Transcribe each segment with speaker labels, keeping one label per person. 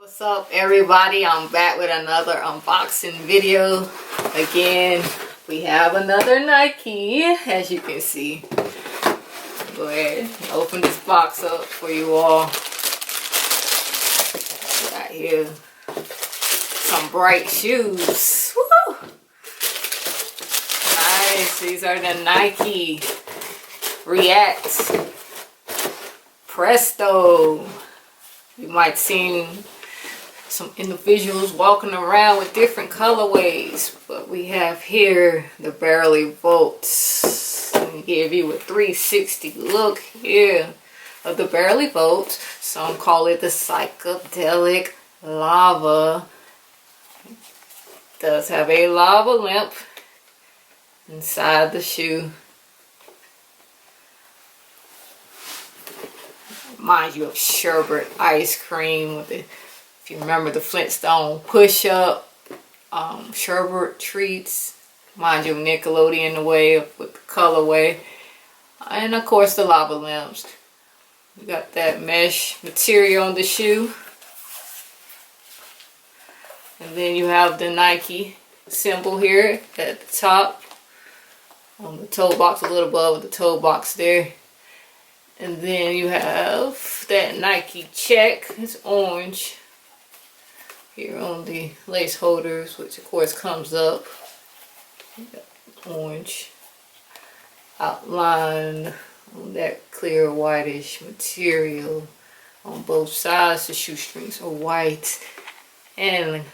Speaker 1: What's up, everybody? I'm back with another unboxing video. Again, we have another Nike, as you can see. Go ahead and open this box up for you all. Got here some bright shoes. Woo! Nice. These are the Nike React Presto. You might see some individuals walking around with different colorways, but we have here the Barely Volts. Let me give you a 360 look here of the Barely Volts. Some call it the Psychedelic Lava. It does have a lava lamp inside the shoe. Reminds you of sherbet ice cream with the, if you remember the Flintstone push-up, sherbet treats. Reminds you of Nickelodeon in the way with the colorway. And of course the lava lamps. We got that mesh material on the shoe. And then you have the Nike symbol here at the top. On the toe box, a little above the toe box there. And then you have that Nike check. It's orange here on the lace holders, which of course comes up. Orange outline on that clear whitish material on both sides. The shoestrings are white and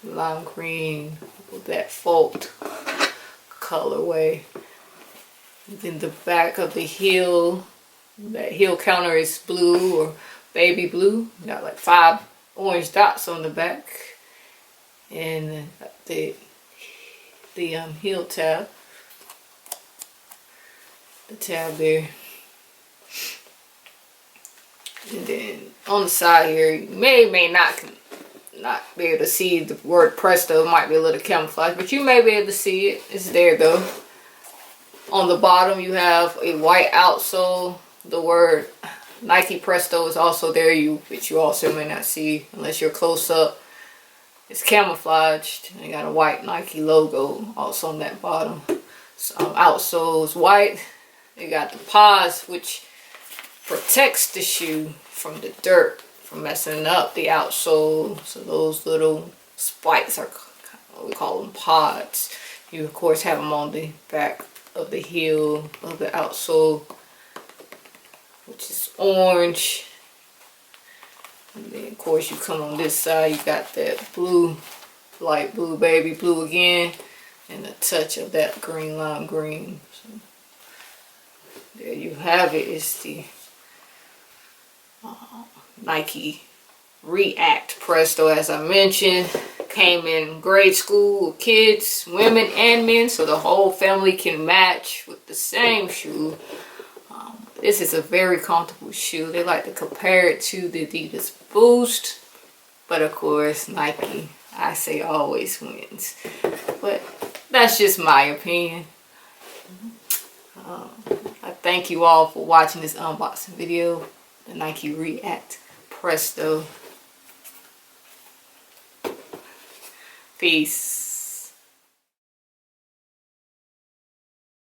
Speaker 1: lime green with that fault colorway. And then the back of the heel. That heel counter is blue or baby blue. Got like 5 orange dots on the back. And the heel tab. The tab there. And then on the side here, you may not be able to see the word Presto. It might be a little camouflage, but you may be able to see it. It's there though. On the bottom you have a white outsole. The word Nike Presto is also there, which you also may not see unless you're close up. It's camouflaged. They got a white Nike logo also on that bottom. Outsole is white. They got the pods, which protects the shoe from the dirt, from messing up the outsole. So those little spikes are what we call them pods. You of course have them on the back of the heel of the outsole, which is orange. And then of course you come on this side, you got that blue, light blue, baby blue again, and a touch of that green, lime green. So there you have it. It's the Nike React Presto, as I mentioned. Came in grade school with kids, women and men, so the whole family can match with the same shoe. This is a very comfortable shoe. They like to compare it to the Adidas Boost. But of course, Nike, I say, always wins. But that's just my opinion. I thank you all for watching this unboxing video. The Nike React Presto. Peace.